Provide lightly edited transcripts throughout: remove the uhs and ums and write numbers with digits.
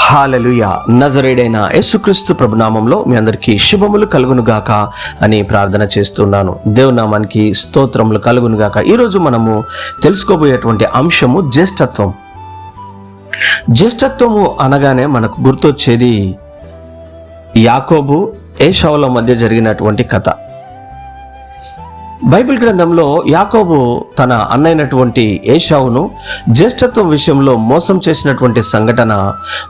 హల్లెలూయా. నజరేయుడైన యేసుక్రీస్తు ప్రభునామంలో మీ అందరికీ శుభములు కలుగునుగాక అని ప్రార్థన చేస్తున్నాను. దేవుని నామానికి స్తోత్రములు కలుగునుగాక. ఈరోజు మనము తెలుసుకోబోయేటువంటి అంశము జ్యేష్ఠత్వం. జ్యేష్ఠత్వము అనగానే మనకు గుర్తొచ్చేది యాకోబు ఏశావుల మధ్య జరిగినటువంటి కథ. బైబిల్ గ్రంథంలో యాకోబు తన అన్నైనటువంటి ఏశావును జ్యేష్ఠత్వం విషయంలో మోసం చేసినటువంటి సంఘటన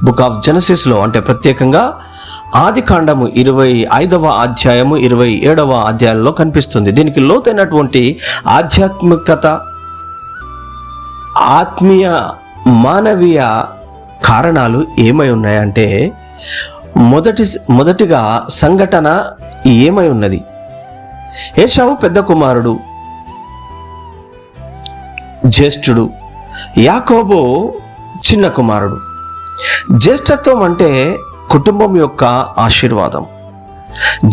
బుక్ ఆఫ్ జెనసిస్లో, అంటే ప్రత్యేకంగా ఆది కాండము 25వ అధ్యాయము 27వ అధ్యాయంలో కనిపిస్తుంది. దీనికి లోతైనటువంటి ఆధ్యాత్మికత, ఆత్మీయ మానవీయ కారణాలు ఏమై ఉన్నాయంటే, మొదటిగా సంఘటన ఏమై ఉన్నది. ఏశావు పెద్ద కుమారుడు, జ్యేష్ఠుడు. యాకోబు చిన్న కుమారుడు. జ్యేష్ఠత్వం అంటే కుటుంబం యొక్క ఆశీర్వాదం.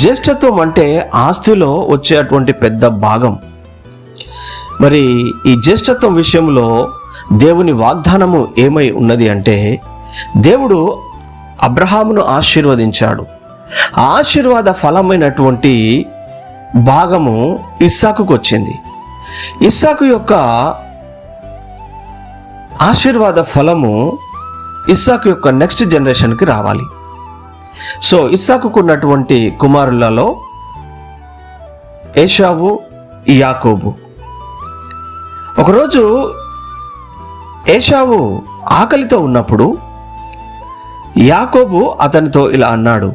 జ్యేష్ఠత్వం అంటే ఆస్తిలో వచ్చేటువంటి పెద్ద భాగం. మరి ఈ జ్యేష్ఠత్వం విషయంలో దేవుని వాగ్దానము ఏమై ఉన్నది అంటే, దేవుడు అబ్రహామును ఆశీర్వదించాడు. ఆ ఆశీర్వాద ఫలమైనటువంటి భాగము ఇస్సాకుకు వచ్చింది. ఇస్సాకు యొక్క ఆశీర్వాద ఫలము ఇస్సాకు యొక్క నెక్స్ట్ జనరేషన్కి రావాలి. సో ఇస్సాకుకు ఉన్నటువంటి కుమారులలో ఏశావు, యాకోబు. ఒకరోజు ఏశావు ఆకలితో ఉన్నప్పుడు యాకోబు అతనితో ఇలా అన్నాడు,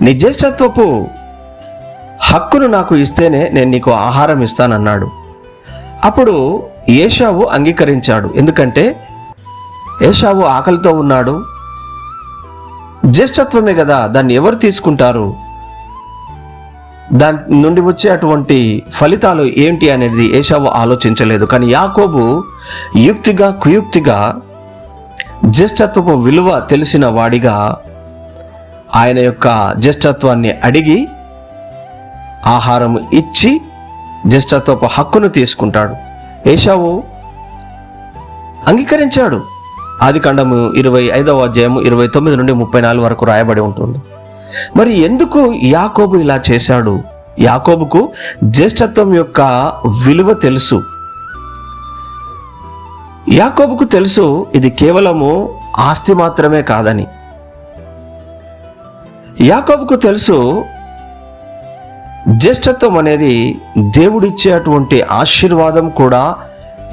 నీ జ్యేష్ఠత్వపు హక్కును నాకు ఇస్తేనే నేను నీకు ఆహారం ఇస్తానన్నాడు. అప్పుడు ఏశావు అంగీకరించాడు. ఎందుకంటే ఏశావు ఆకలితో ఉన్నాడు. జ్యేష్ఠత్వమే కదా, దాన్ని ఎవరు తీసుకుంటారు, దాని నుండి వచ్చే అటువంటి ఫలితాలు ఏంటి అనేది ఏశావు ఆలోచించలేదు. కానీ యాకోబు యుక్తిగా కుయుక్తిగా జ్యేష్ఠత్వపు విలువ తెలిసిన వాడిగా ఆయన యొక్క జ్యేష్ఠత్వాన్ని అడిగి ఆహారం ఇచ్చి జ్యేష్ఠత్వపు హక్కును తీసుకుంటాడు. ఏశావు అంగీకరించాడు. ఆది కాండము 25వ అధ్యాయము 29 నుండి 34 వరకు రాయబడి ఉంటుంది. మరి ఎందుకు యాకోబు ఇలా చేశాడు? యాకోబుకు జ్యేష్ఠత్వం యొక్క విలువ తెలుసు. యాకోబుకు తెలుసు ఇది కేవలము ఆస్తి మాత్రమే కాదని. యాకోబుకు తెలుసు జ్యేష్ఠత్వం అనేది దేవుడిచ్చేటువంటి ఆశీర్వాదం కూడా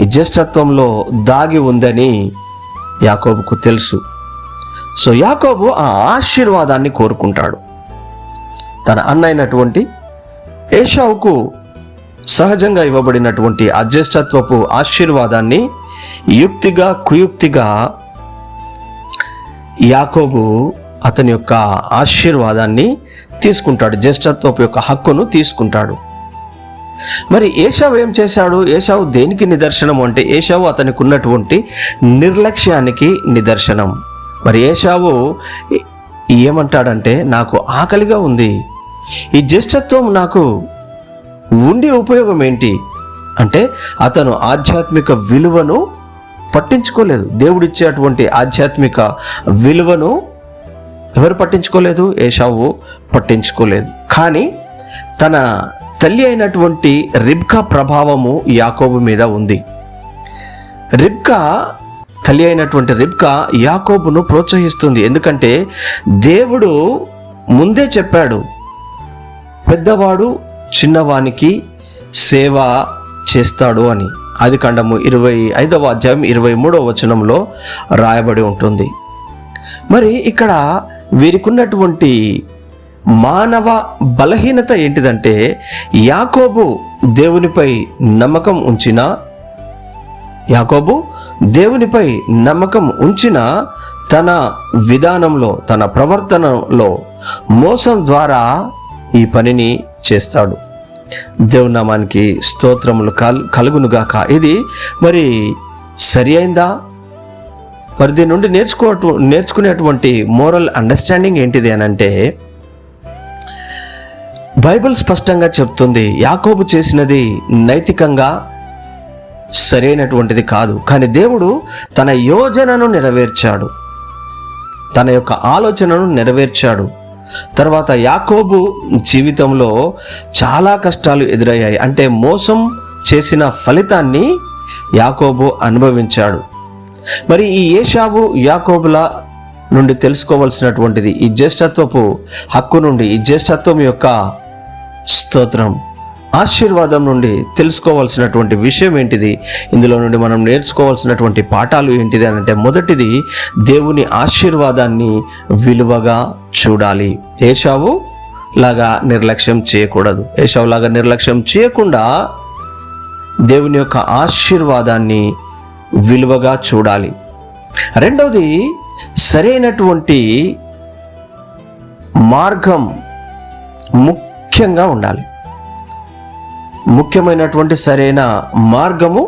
ఈ జ్యేష్ఠత్వంలో దాగి ఉందని యాకోబుకు తెలుసు. సో యాకోబు ఆ ఆశీర్వాదాన్ని కోరుకుంటాడు. తన అన్నైనటువంటి ఏశావుకు సహజంగా ఇవ్వబడినటువంటి ఆ జ్యేష్ఠత్వపు ఆశీర్వాదాన్ని యుక్తిగా కుయుక్తిగా యాకోబు అతని యొక్క ఆశీర్వాదాన్ని తీసుకుంటాడు, జ్యేష్ఠత్వపు యొక్క హక్కును తీసుకుంటాడు. మరి ఏశావు ఏం చేశాడు? ఏశావు దేనికి నిదర్శనం అంటే, ఏశావు అతనికి ఉన్నటువంటి నిర్లక్ష్యానికి నిదర్శనం. మరి ఏశావు ఏమంటాడంటే, నాకు ఆకలిగా ఉంది, ఈ జ్యేష్ఠత్వం నాకు ఉండి ఉపయోగం ఏంటి అంటే, అతను ఆధ్యాత్మిక విలువను పట్టించుకోలేదు. దేవుడిచ్చేటువంటి ఆధ్యాత్మిక విలువను ఎవరు పట్టించుకోలేదు? ఏశావు పట్టించుకోలేదు. కానీ తన తల్లి అయినటువంటి రిబ్కా ప్రభావము యాకోబు మీద ఉంది. తల్లి అయినటువంటి రిబ్కా యాకోబును ప్రోత్సహిస్తుంది. ఎందుకంటే దేవుడు ముందే చెప్పాడు, పెద్దవాడు చిన్నవానికి సేవ చేస్తాడు అని. ఆది కాండము 25వ అధ్యాయం 23వ వచనంలో రాయబడి ఉంటుంది. మరి ఇక్కడ వీరికున్నటువంటి మానవ బలహీనత ఏంటిదంటే, యాకోబు దేవునిపై నమ్మకం ఉంచిన తన విధానంలో, తన ప్రవర్తనలో మోసం ద్వారా ఈ పనిని చేస్తాడు. దేవుని నామానికి స్తోత్రములు కలుగునుగాక. ఇది మరి సరి అయిందా? మరి దీని నుండి నేర్చుకునేటువంటి మోరల్ అండర్స్టాండింగ్ ఏంటిది అని అంటే, బైబిల్ స్పష్టంగా చెప్తుంది యాకోబు చేసినది నైతికంగా సరైనటువంటిది కాదు, కానీ దేవుడు తన యోజనను నెరవేర్చాడు. తన యొక్క ఆలోచనను నెరవేర్చాడు. తర్వాత యాకోబు జీవితంలో చాలా కష్టాలు ఎదురయ్యాయి. అంటే మోసం చేసిన ఫలితాన్ని యాకోబు అనుభవించాడు. మరి ఈ ఏశావు యాకోబుల నుండి తెలుసుకోవాల్సినటువంటిది, ఈ జ్యేష్ఠత్వపు హక్కు నుండి, ఈ జ్యేష్ఠత్వం యొక్క స్తోత్రం ఆశీర్వాదం నుండి తెలుసుకోవాల్సినటువంటి విషయం ఏంటిది, ఇందులో నుండి మనం నేర్చుకోవాల్సినటువంటి పాఠాలు ఏంటిది అని అంటే, మొదటిది దేవుని ఆశీర్వాదాన్ని విలువగా చూడాలి. ఏశావు లాగా నిర్లక్ష్యం చేయకూడదు. ఏశావు లాగా నిర్లక్ష్యం చేయకుండా దేవుని యొక్క ఆశీర్వాదాన్ని విలువగా చూడాలి. రెండవది, సరైనటువంటి మార్గం ముఖ్యంగా ఉండాలి. ముఖ్యమైనటువంటి సరైన మార్గము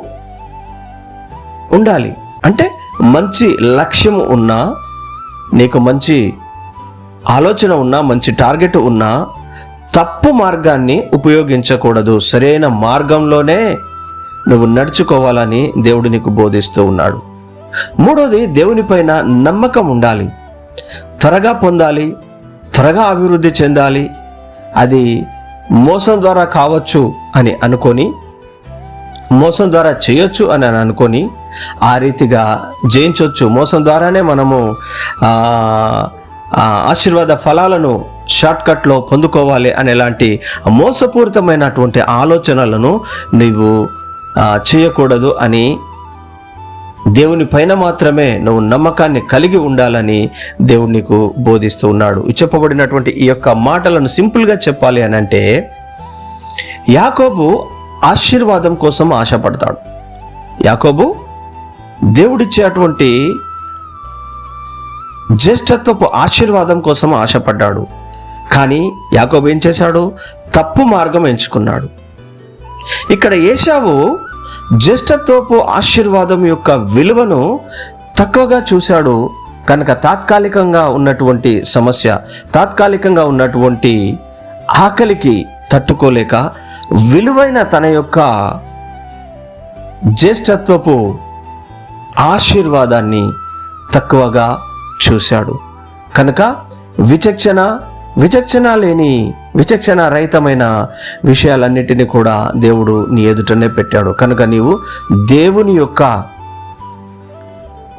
ఉండాలి. అంటే మంచి లక్ష్యము ఉన్నా, నీకు మంచి ఆలోచన ఉన్నా, మంచి టార్గెట్ ఉన్నా తప్పు మార్గాన్ని ఉపయోగించకూడదు. సరైన మార్గంలోనే నువ్వు నడుచుకోవాలని దేవుడు నీకు బోధిస్తూ ఉన్నాడు. మూడోది, దేవుని పైన నమ్మకం ఉండాలి. త్వరగా పొందాలి, త్వరగా అభివృద్ధి చెందాలి, అది మోసం ద్వారా కావచ్చు అని అనుకొని, మోసం ద్వారా చేయొచ్చు అని అనుకొని ఆ రీతిగా జయించవచ్చు. మోసం ద్వారానే మనము ఆశీర్వాద ఫలాలను షార్ట్కట్లో పొందుకోవాలి అనేలాంటి మోసపూరితమైనటువంటి ఆలోచనలను నీవు చేయకూడదు అని, దేవుని పైన మాత్రమే నువ్వు నమ్మకాన్ని కలిగి ఉండాలని దేవుడు నీకు బోధిస్తూ ఉన్నాడు. చెప్పబడినటువంటి ఈ యొక్క మాటలను సింపుల్గా చెప్పాలి అని అంటే, యాకోబు ఆశీర్వాదం కోసం ఆశపడతాడు. యాకోబు దేవుడిచ్చేటువంటి జ్యేష్ఠత్వపు ఆశీర్వాదం కోసం ఆశపడ్డాడు. కానీ యాకోబు ఏం చేశాడు? తప్పు మార్గం ఎంచుకున్నాడు. ఇక్కడ ఏశావు జ్యేష్ఠత్వపు ఆశీర్వాదం యొక్క విలువను తక్కువగా చూశాడు కనుక తాత్కాలికంగా ఉన్నటువంటి సమస్య, తాత్కాలికంగా ఉన్నటువంటి ఆకలికి తట్టుకోలేక విలువైన తన యొక్క జ్యేష్ఠత్వపు ఆశీర్వాదాన్ని తక్కువగా చూశాడు. కనుక విచక్షణ రహితమైన విషయాలన్నిటినీ కూడా దేవుడు నీ ఎదుటనే పెట్టాడు. కనుక నీవు దేవుని యొక్క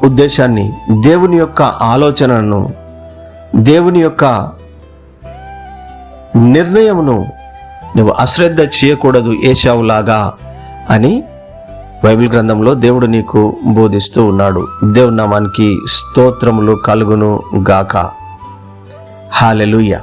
ఉద్దేశాన్ని, దేవుని యొక్క ఆలోచనను, దేవుని యొక్క నిర్ణయమును నువ్వు అశ్రద్ధ చేయకూడదు ఏశావులాగా అని బైబిల్ గ్రంథంలో దేవుడు నీకు బోధిస్తూ ఉన్నాడు. దేవుని నామానికి స్తోత్రములు కలుగును గాక. హల్లెలూయా.